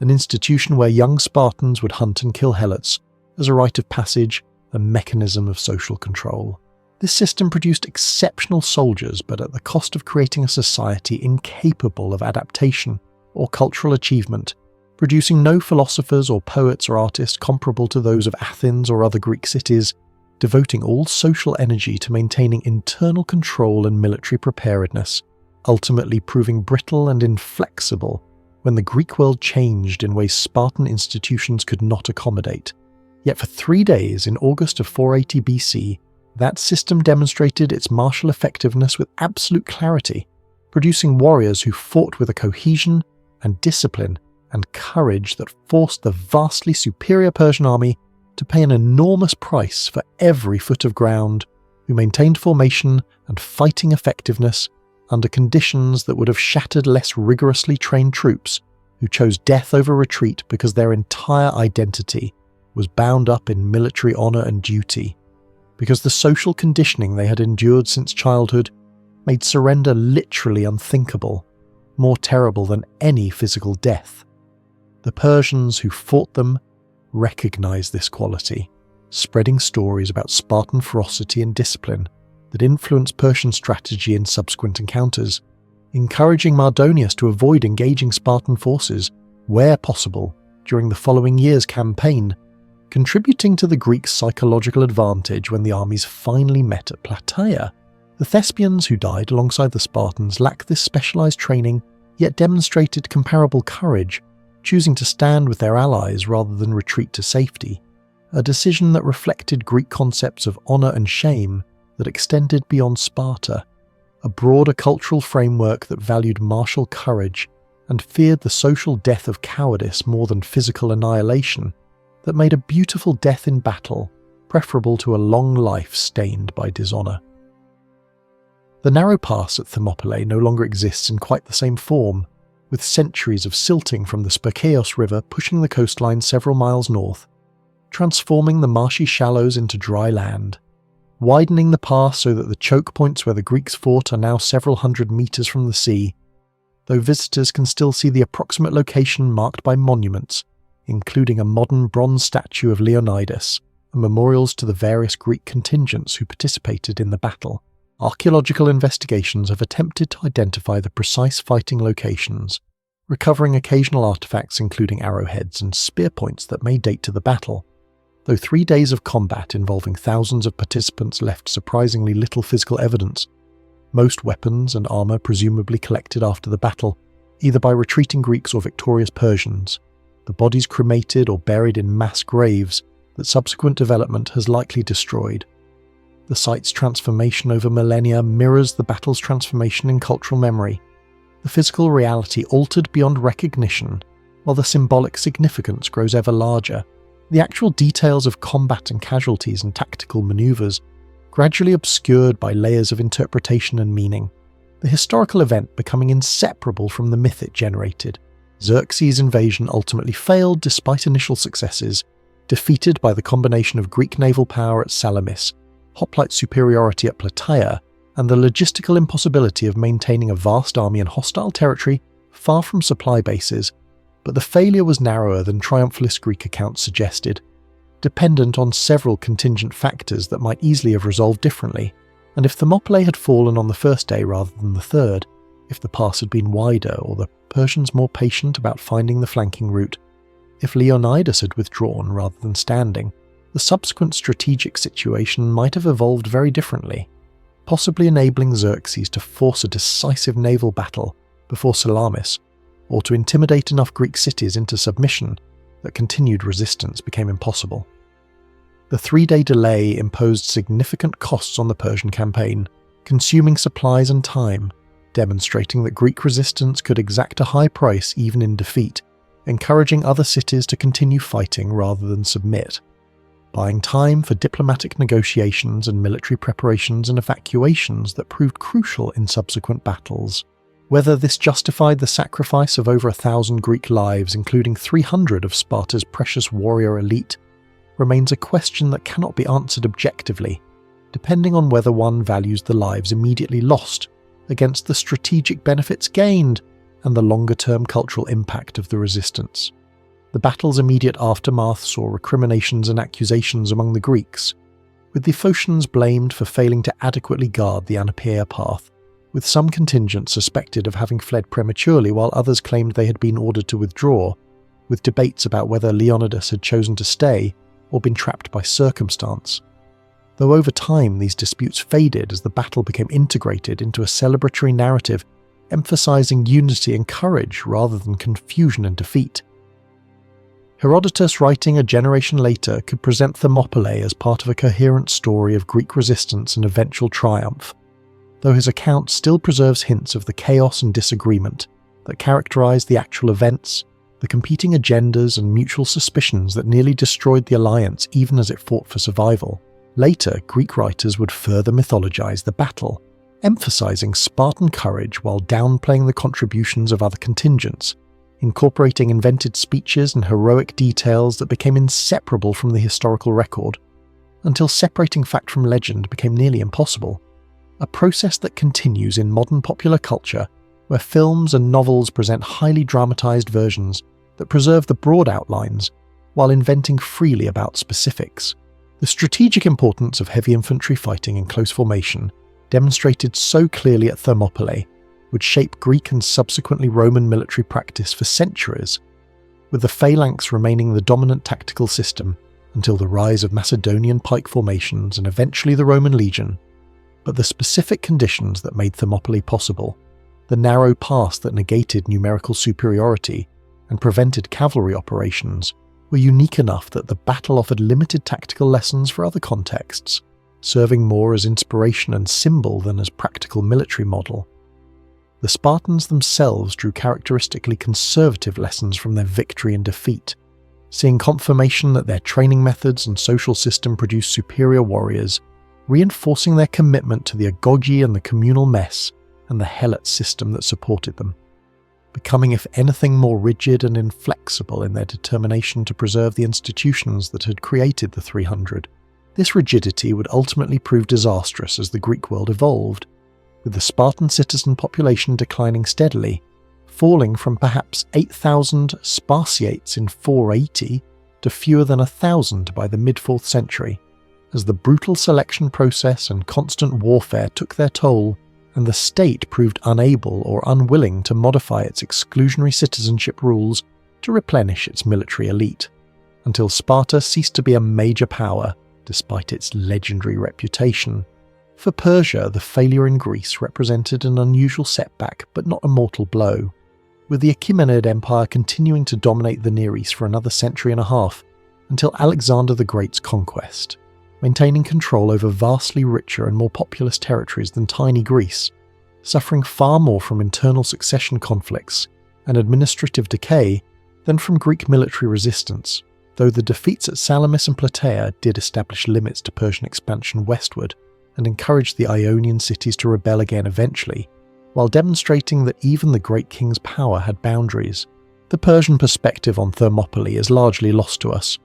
A: an institution where young Spartans would hunt and kill helots as a rite of passage, a mechanism of social control. This system produced exceptional soldiers, but at the cost of creating a society incapable of adaptation or cultural achievement, producing no philosophers or poets or artists comparable to those of Athens or other Greek cities, devoting all social energy to maintaining internal control and military preparedness, ultimately proving brittle and inflexible when the Greek world changed in ways Spartan institutions could not accommodate. Yet for 3 days in August of 480 BC, that system demonstrated its martial effectiveness with absolute clarity, producing warriors who fought with a cohesion and discipline and courage that forced the vastly superior Persian army to pay an enormous price for every foot of ground, who maintained formation and fighting effectiveness under conditions that would have shattered less rigorously trained troops who chose death over retreat because their entire identity was bound up in military honour and duty, because the social conditioning they had endured since childhood made surrender literally unthinkable, more terrible than any physical death. The Persians who fought them recognized this quality, spreading stories about Spartan ferocity and discipline that influenced Persian strategy in subsequent encounters, encouraging Mardonius to avoid engaging Spartan forces where possible during the following year's campaign, contributing to the Greeks' psychological advantage when the armies finally met at Plataea. The Thespians who died alongside the Spartans lacked this specialized training, yet demonstrated comparable courage, choosing to stand with their allies rather than retreat to safety, a decision that reflected Greek concepts of honor and shame that extended beyond Sparta, a broader cultural framework that valued martial courage and feared the social death of cowardice more than physical annihilation, that made a beautiful death in battle preferable to a long life stained by dishonor. The narrow pass at Thermopylae no longer exists in quite the same form, with centuries of silting from the Spercheios River pushing the coastline several miles north, transforming the marshy shallows into dry land, widening the pass so that the choke points where the Greeks fought are now several hundred meters from the sea, though visitors can still see the approximate location marked by monuments, including a modern bronze statue of Leonidas and memorials to the various Greek contingents who participated in the battle. Archaeological investigations have attempted to identify the precise fighting locations, recovering occasional artifacts including arrowheads and spear points that may date to the battle, though 3 days of combat involving thousands of participants left surprisingly little physical evidence. Most weapons and armour presumably collected after the battle, either by retreating Greeks or victorious Persians, the bodies cremated or buried in mass graves that subsequent development has likely destroyed. The site's transformation over millennia mirrors the battle's transformation in cultural memory, the physical reality altered beyond recognition, while the symbolic significance grows ever larger. The actual details of combat and casualties and tactical maneuvers gradually obscured by layers of interpretation and meaning, the historical event becoming inseparable from the myth it generated. Xerxes' invasion ultimately failed despite initial successes, defeated by the combination of Greek naval power at Salamis, hoplite superiority at Plataea, and the logistical impossibility of maintaining a vast army in hostile territory far from supply bases, but the failure was narrower than triumphalist Greek accounts suggested, dependent on several contingent factors that might easily have resolved differently, and if Thermopylae had fallen on the first day rather than the third, if the pass had been wider or the Persians more patient about finding the flanking route, If Leonidas had withdrawn rather than standing, the subsequent strategic situation might have evolved very differently, possibly enabling Xerxes to force a decisive naval battle before Salamis, or to intimidate enough Greek cities into submission that continued resistance became impossible. The 3-day delay imposed significant costs on the Persian campaign, consuming supplies and time, demonstrating that Greek resistance could exact a high price even in defeat, encouraging other cities to continue fighting rather than submit, buying time for diplomatic negotiations and military preparations and evacuations that proved crucial in subsequent battles. Whether this justified the sacrifice of over 1,000 Greek lives, including 300 of Sparta's precious warrior elite, remains a question that cannot be answered objectively, depending on whether one values the lives immediately lost against the strategic benefits gained and the longer-term cultural impact of the resistance. The battle's immediate aftermath saw recriminations and accusations among the Greeks, with the Phocians blamed for failing to adequately guard the Anapaea path, with some contingents suspected of having fled prematurely while others claimed they had been ordered to withdraw, with debates about whether Leonidas had chosen to stay or been trapped by circumstance. Though over time these disputes faded as the battle became integrated into a celebratory narrative emphasizing unity and courage rather than confusion and defeat. Herodotus, writing a generation later, could present Thermopylae as part of a coherent story of Greek resistance and eventual triumph, though his account still preserves hints of the chaos and disagreement that characterized the actual events, the competing agendas and mutual suspicions that nearly destroyed the alliance even as it fought for survival. Later, Greek writers would further mythologize the battle, emphasizing Spartan courage while downplaying the contributions of other contingents, incorporating invented speeches and heroic details that became inseparable from the historical record, until separating fact from legend became nearly impossible, a process that continues in modern popular culture where films and novels present highly dramatized versions that preserve the broad outlines while inventing freely about specifics. The strategic importance of heavy infantry fighting in close formation, demonstrated so clearly at Thermopylae, would shape Greek and subsequently Roman military practice for centuries, with the phalanx remaining the dominant tactical system until the rise of Macedonian pike formations and eventually the Roman legion. But the specific conditions that made Thermopylae possible, the narrow pass that negated numerical superiority and prevented cavalry operations, were unique enough that the battle offered limited tactical lessons for other contexts, serving more as inspiration and symbol than as practical military model. The Spartans themselves drew characteristically conservative lessons from their victory and defeat, seeing confirmation that their training methods and social system produced superior warriors, reinforcing their commitment to the agoge and the communal mess and the helot system that supported them, becoming if anything more rigid and inflexible in their determination to preserve the institutions that had created the 300. This rigidity would ultimately prove disastrous as the Greek world evolved, with the Spartan citizen population declining steadily, falling from perhaps 8,000 Spartiates in 480 to fewer than 1,000 by the mid-4th century, as the brutal selection process and constant warfare took their toll, and the state proved unable or unwilling to modify its exclusionary citizenship rules to replenish its military elite, until Sparta ceased to be a major power despite its legendary reputation. For Persia, the failure in Greece represented an unusual setback but not a mortal blow, with the Achaemenid Empire continuing to dominate the Near East for another century and a half until Alexander the Great's conquest, maintaining control over vastly richer and more populous territories than tiny Greece, suffering far more from internal succession conflicts and administrative decay than from Greek military resistance, though the defeats at Salamis and Plataea did establish limits to Persian expansion westward and encouraged the Ionian cities to rebel again eventually, while demonstrating that even the great king's power had boundaries. The Persian perspective on Thermopylae is largely lost to us,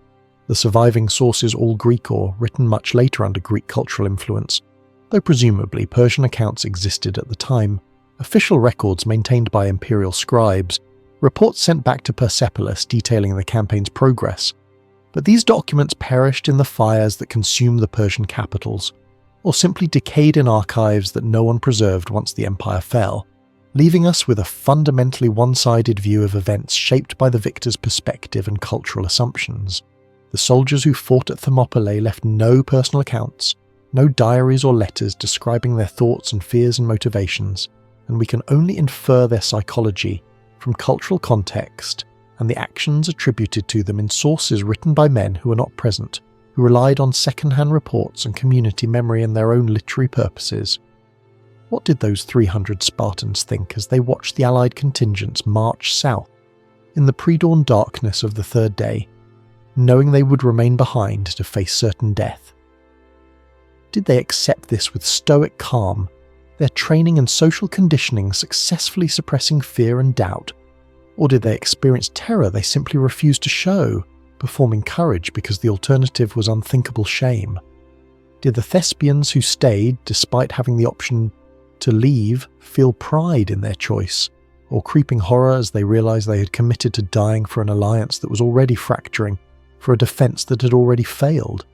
A: the surviving sources all Greek or written much later under Greek cultural influence, though presumably Persian accounts existed at the time, official records maintained by imperial scribes, reports sent back to Persepolis detailing the campaign's progress, but these documents perished in the fires that consumed the Persian capitals, or simply decayed in archives that no one preserved once the empire fell, leaving us with a fundamentally one-sided view of events shaped by the victor's perspective and cultural assumptions. The soldiers who fought at Thermopylae left no personal accounts, no diaries or letters describing their thoughts and fears and motivations, and we can only infer their psychology from cultural context and the actions attributed to them in sources written by men who were not present, who relied on second-hand reports and community memory in their own literary purposes. What did those 300 Spartans think as they watched the Allied contingents march south in the pre-dawn darkness of the third day, knowing they would remain behind to face certain death? Did they accept this with stoic calm, their training and social conditioning successfully suppressing fear and doubt? Or did they experience terror they simply refused to show, performing courage because the alternative was unthinkable shame? Did the Thespians who stayed, despite having the option to leave, feel pride in their choice, or creeping horror as they realized they had committed to dying for an alliance that was already fracturing, for a defense that had already failed?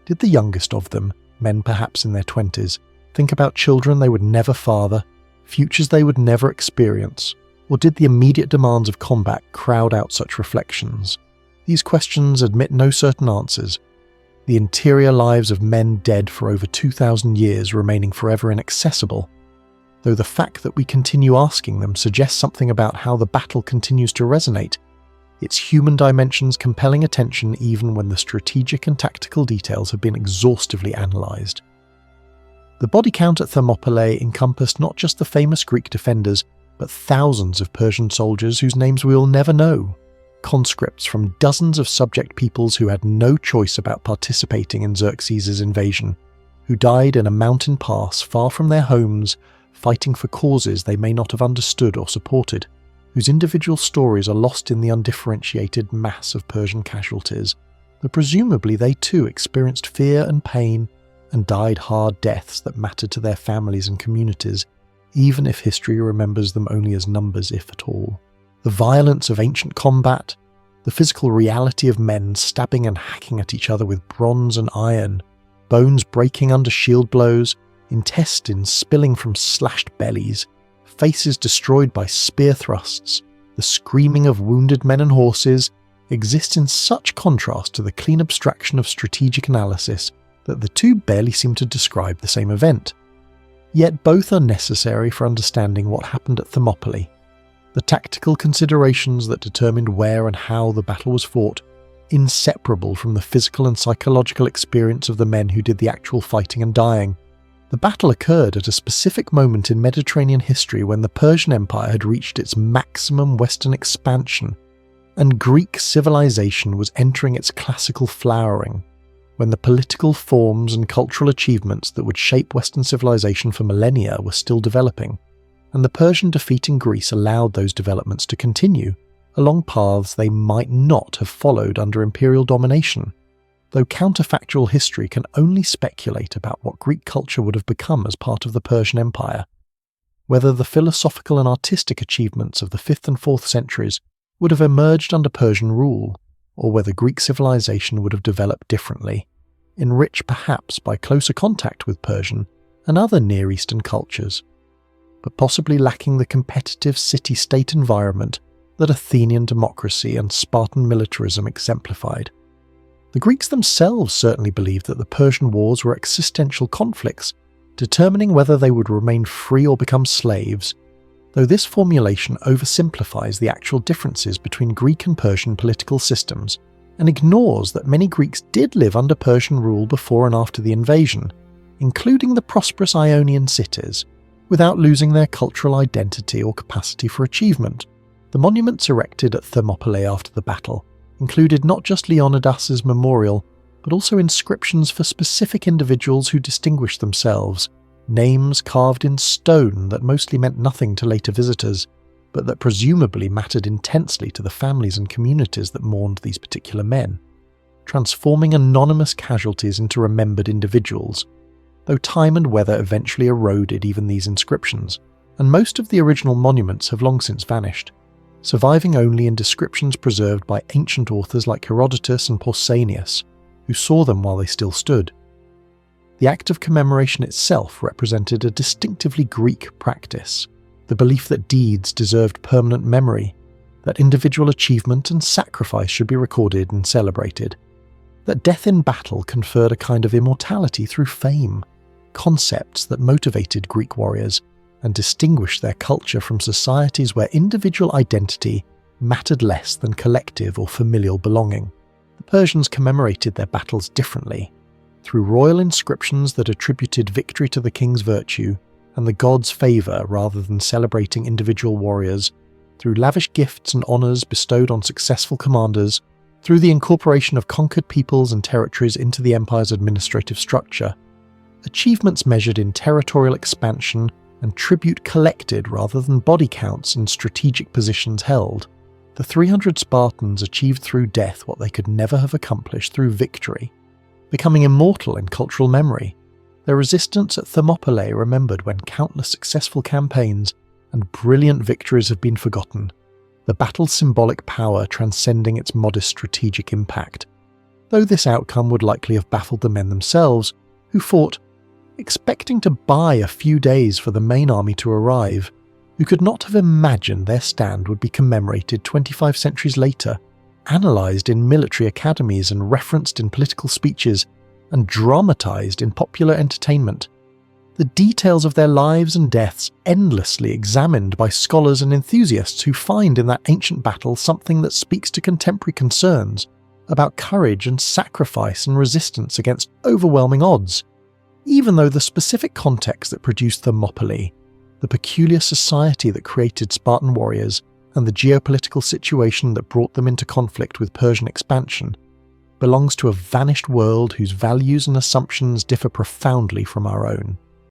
A: Did the youngest of them, men perhaps in their 20s, think about children they would never father, futures they would never experience, or did the immediate demands of combat crowd out such reflections? These questions admit no certain answers, the interior lives of men dead for over 2,000 years remaining forever inaccessible, though the fact that we continue asking them suggests something about how the battle continues to resonate, its human dimensions compelling attention even when the strategic and tactical details have been exhaustively analysed. The body count at Thermopylae encompassed not just the famous Greek defenders, but thousands of Persian soldiers whose names we will never know, conscripts from dozens of subject peoples who had no choice about participating in Xerxes' invasion, who died in a mountain pass far from their homes, fighting for causes they may not have understood or supported, whose individual stories are lost in the undifferentiated mass of Persian casualties, but presumably they too experienced fear and pain and died hard deaths that mattered to their families and communities, even if history remembers them only as numbers, if at all. The violence of ancient combat, the physical reality of men stabbing and hacking at each other with bronze and iron, bones breaking under shield blows, intestines spilling from slashed bellies, faces destroyed by spear thrusts, the screaming of wounded men and horses, exist in such contrast to the clean abstraction of strategic analysis that the two barely seem to describe the same event. Yet both are necessary for understanding what happened at Thermopylae. The tactical considerations that determined where and how the battle was fought, inseparable from the physical and psychological experience of the men who did the actual fighting and dying. The battle occurred at a specific moment in Mediterranean history when the Persian Empire had reached its maximum western expansion, and Greek civilization was entering its classical flowering, when the political forms and cultural achievements that would shape Western civilization for millennia were still developing, and the Persian defeat in Greece allowed those developments to continue along paths they might not have followed under imperial domination, though counterfactual history can only speculate about what Greek culture would have become as part of the Persian Empire, whether the philosophical and artistic achievements of the 5th and 4th centuries would have emerged under Persian rule, or whether Greek civilization would have developed differently, enriched perhaps by closer contact with Persian and other Near Eastern cultures, but possibly lacking the competitive city-state environment that Athenian democracy and Spartan militarism exemplified. The Greeks themselves certainly believed that the Persian wars were existential conflicts, determining whether they would remain free or become slaves, though this formulation oversimplifies the actual differences between Greek and Persian political systems and ignores that many Greeks did live under Persian rule before and after the invasion, including the prosperous Ionian cities, without losing their cultural identity or capacity for achievement. The monuments erected at Thermopylae after the battle included not just Leonidas's memorial, but also inscriptions for specific individuals who distinguished themselves, names carved in stone that mostly meant nothing to later visitors, but that presumably mattered intensely to the families and communities that mourned these particular men, transforming anonymous casualties into remembered individuals, though time and weather eventually eroded even these inscriptions, and most of the original monuments have long since vanished, surviving only in descriptions preserved by ancient authors like Herodotus and Pausanias, who saw them while they still stood. The act of commemoration itself represented a distinctively Greek practice. The the belief that deeds deserved permanent memory, that individual achievement and sacrifice should be recorded and celebrated, that death in battle conferred a kind of immortality through fame, concepts that motivated Greek warriors and distinguished their culture from societies where individual identity mattered less than collective or familial belonging. The Persians commemorated their battles differently, through royal inscriptions that attributed victory to the king's virtue and the god's favour rather than celebrating individual warriors, through lavish gifts and honours bestowed on successful commanders, through the incorporation of conquered peoples and territories into the empire's administrative structure, achievements measured in territorial expansion and tribute collected rather than body counts and strategic positions held. The 300 Spartans achieved through death what they could never have accomplished through victory, becoming immortal in cultural memory, their resistance at Thermopylae remembered when countless successful campaigns and brilliant victories have been forgotten, the battle's symbolic power transcending its modest strategic impact, though this outcome would likely have baffled the men themselves, who fought, expecting to buy a few days for the main army to arrive, who could not have imagined their stand would be commemorated 25 centuries later, analysed in military academies and referenced in political speeches, and dramatised in popular entertainment. The details of their lives and deaths endlessly examined by scholars and enthusiasts who find in that ancient battle something that speaks to contemporary concerns about courage and sacrifice and resistance against overwhelming odds, even though the specific context that produced Thermopylae, the peculiar society that created Spartan warriors, and the geopolitical situation that brought them into conflict with Persian expansion, belongs to a vanished world whose values and assumptions differ profoundly from our own.